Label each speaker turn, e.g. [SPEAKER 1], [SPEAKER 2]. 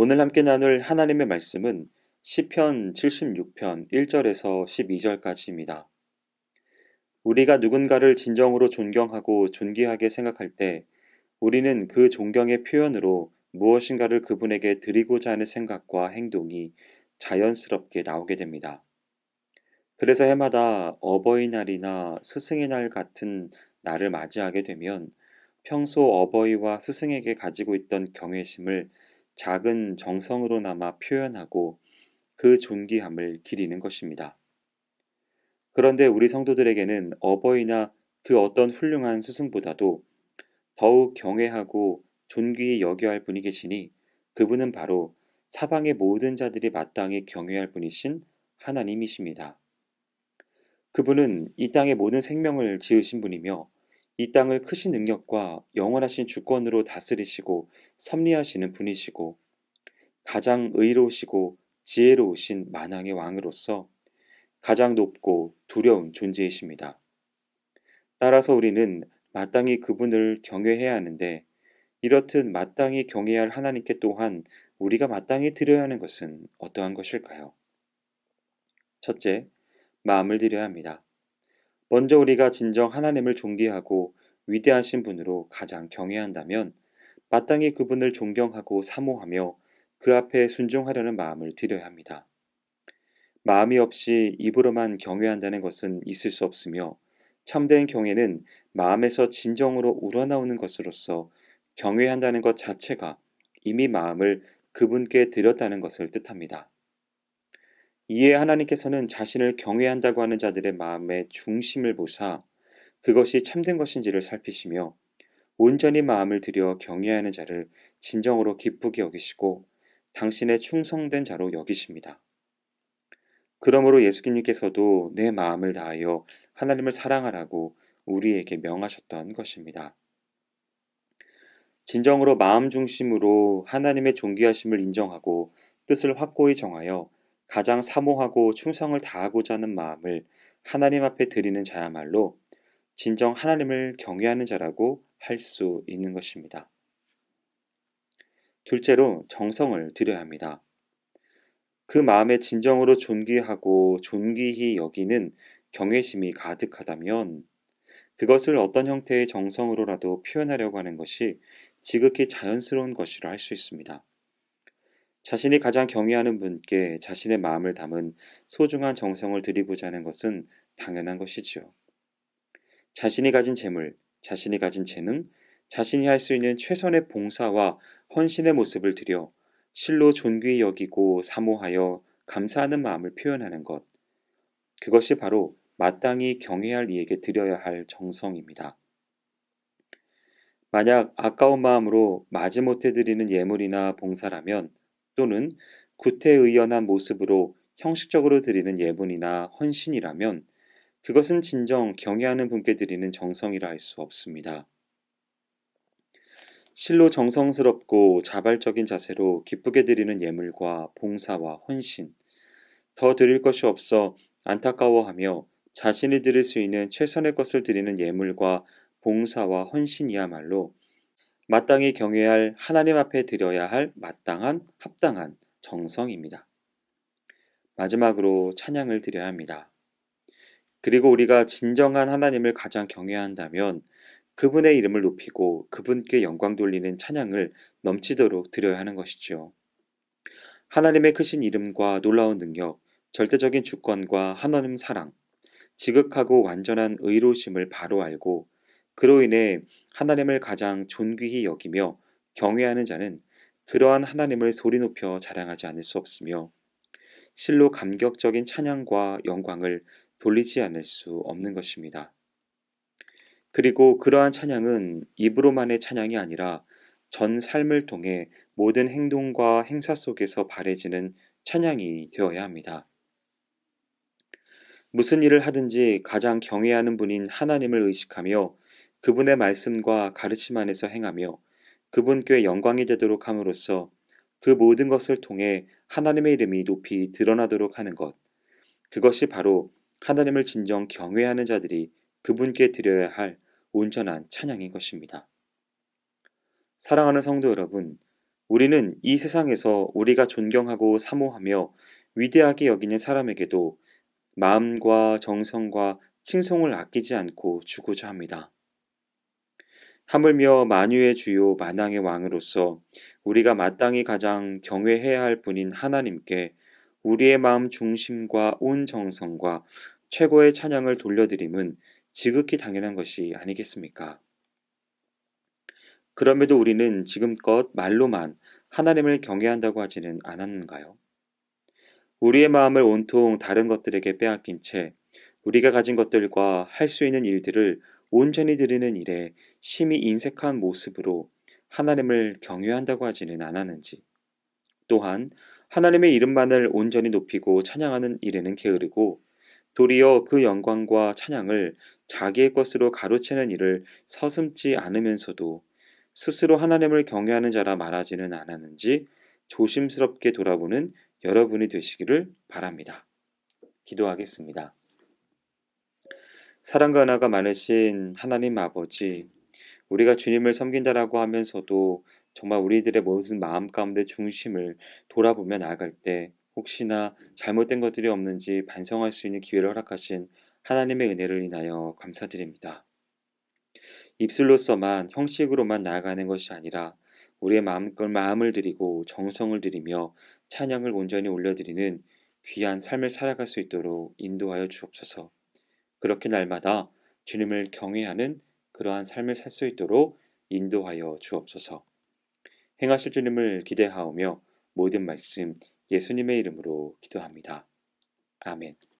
[SPEAKER 1] 오늘 함께 나눌 하나님의 말씀은 시편 76편 1절에서 12절까지입니다. 우리가 누군가를 진정으로 존경하고 존귀하게 생각할 때 우리는 그 존경의 표현으로 무엇인가를 그분에게 드리고자 하는 생각과 행동이 자연스럽게 나오게 됩니다. 그래서 해마다 어버이날이나 스승의 날 같은 날을 맞이하게 되면 평소 어버이와 스승에게 가지고 있던 경외심을 작은 정성으로나마 표현하고 그 존귀함을 기리는 것입니다. 그런데 우리 성도들에게는 어버이나 그 어떤 훌륭한 스승보다도 더욱 경외하고 존귀히 여겨야 할 분이 계시니 그분은 바로 사방의 모든 자들이 마땅히 경외할 분이신 하나님이십니다. 그분은 이 땅의 모든 생명을 지으신 분이며 이 땅을 크신 능력과 영원하신 주권으로 다스리시고 섭리하시는 분이시고 가장 의로우시고 지혜로우신 만왕의 왕으로서 가장 높고 두려운 존재이십니다. 따라서 우리는 마땅히 그분을 경외해야 하는데 이렇듯 마땅히 경외해야 할 하나님께 또한 우리가 마땅히 드려야 하는 것은 어떠한 것일까요? 첫째, 마음을 드려야 합니다. 먼저 우리가 진정 하나님을 존귀하고 위대하신 분으로 가장 경외한다면 마땅히 그분을 존경하고 사모하며 그 앞에 순종하려는 마음을 드려야 합니다. 마음이 없이 입으로만 경외한다는 것은 있을 수 없으며 참된 경외는 마음에서 진정으로 우러나오는 것으로서 경외한다는 것 자체가 이미 마음을 그분께 드렸다는 것을 뜻합니다. 이에 하나님께서는 자신을 경외한다고 하는 자들의 마음의 중심을 보사 그것이 참된 것인지를 살피시며 온전히 마음을 들여 경외하는 자를 진정으로 기쁘게 여기시고 당신의 충성된 자로 여기십니다. 그러므로 예수님께서도 내 마음을 다하여 하나님을 사랑하라고 우리에게 명하셨던 것입니다. 진정으로 마음 중심으로 하나님의 존귀하심을 인정하고 뜻을 확고히 정하여 가장 사모하고 충성을 다하고자 하는 마음을 하나님 앞에 드리는 자야말로 진정 하나님을 경외하는 자라고 할 수 있는 것입니다. 둘째로 정성을 들여야 합니다. 그 마음에 진정으로 존귀하고 존귀히 여기는 경외심이 가득하다면 그것을 어떤 형태의 정성으로라도 표현하려고 하는 것이 지극히 자연스러운 것이라 할 수 있습니다. 자신이 가장 경외하는 분께 자신의 마음을 담은 소중한 정성을 드리고자 하는 것은 당연한 것이지요. 자신이 가진 재물, 자신이 가진 재능, 자신이 할 수 있는 최선의 봉사와 헌신의 모습을 들여 실로 존귀히 여기고 사모하여 감사하는 마음을 표현하는 것. 그것이 바로 마땅히 경외할 이에게 드려야 할 정성입니다. 만약 아까운 마음으로 마지못해 드리는 예물이나 봉사라면 또는 구태의연한 모습으로 형식적으로 드리는 예분이나 헌신이라면 그것은 진정 경외하는 분께 드리는 정성이라 할 수 없습니다. 실로 정성스럽고 자발적인 자세로 기쁘게 드리는 예물과 봉사와 헌신, 더 드릴 것이 없어 안타까워하며 자신이 드릴 수 있는 최선의 것을 드리는 예물과 봉사와 헌신이야말로 마땅히 경외할 하나님 앞에 드려야 할 마땅한 합당한 정성입니다. 마지막으로 찬양을 드려야 합니다. 그리고 우리가 진정한 하나님을 가장 경외한다면 그분의 이름을 높이고 그분께 영광 돌리는 찬양을 넘치도록 드려야 하는 것이지요. 하나님의 크신 이름과 놀라운 능력, 절대적인 주권과 하나님 사랑, 지극하고 완전한 의로우심을 바로 알고 그로 인해 하나님을 가장 존귀히 여기며 경외하는 자는 그러한 하나님을 소리 높여 자랑하지 않을 수 없으며 실로 감격적인 찬양과 영광을 돌리지 않을 수 없는 것입니다. 그리고 그러한 찬양은 입으로만의 찬양이 아니라 전 삶을 통해 모든 행동과 행사 속에서 발해지는 찬양이 되어야 합니다. 무슨 일을 하든지 가장 경외하는 분인 하나님을 의식하며 그분의 말씀과 가르침 안에서 행하며 그분께 영광이 되도록 함으로써 그 모든 것을 통해 하나님의 이름이 높이 드러나도록 하는 것. 그것이 바로 하나님을 진정 경외하는 자들이 그분께 드려야 할 온전한 찬양인 것입니다. 사랑하는 성도 여러분, 우리는 이 세상에서 우리가 존경하고 사모하며 위대하게 여기는 사람에게도 마음과 정성과 칭송을 아끼지 않고 주고자 합니다. 하물며 만유의 주요 만왕의 왕으로서 우리가 마땅히 가장 경외해야 할 분인 하나님께 우리의 마음 중심과 온 정성과 최고의 찬양을 돌려드림은 지극히 당연한 것이 아니겠습니까? 그럼에도 우리는 지금껏 말로만 하나님을 경외한다고 하지는 않았는가요? 우리의 마음을 온통 다른 것들에게 빼앗긴 채 우리가 가진 것들과 할 수 있는 일들을 온전히 드리는 일에 심히 인색한 모습으로 하나님을 경외한다고 하지는 않았는지, 또한 하나님의 이름만을 온전히 높이고 찬양하는 일에는 게으르고 도리어 그 영광과 찬양을 자기의 것으로 가로채는 일을 서슴지 않으면서도 스스로 하나님을 경외하는 자라 말하지는 않았는지 조심스럽게 돌아보는 여러분이 되시기를 바랍니다. 기도하겠습니다. 사랑과 은혜가 많으신 하나님 아버지, 우리가 주님을 섬긴다라고 하면서도 정말 우리들의 모든 마음 가운데 중심을 돌아보며 나아갈 때 혹시나 잘못된 것들이 없는지 반성할 수 있는 기회를 허락하신 하나님의 은혜를 인하여 감사드립니다. 입술로서만 형식으로만 나아가는 것이 아니라 우리의 마음을 드리고 정성을 드리며 찬양을 온전히 올려드리는 귀한 삶을 살아갈 수 있도록 인도하여 주옵소서. 그렇게 날마다 주님을 경외하는 그러한 삶을 살 수 있도록 인도하여 주옵소서. 행하실 주님을 기대하오며 모든 말씀 예수님의 이름으로 기도합니다. 아멘.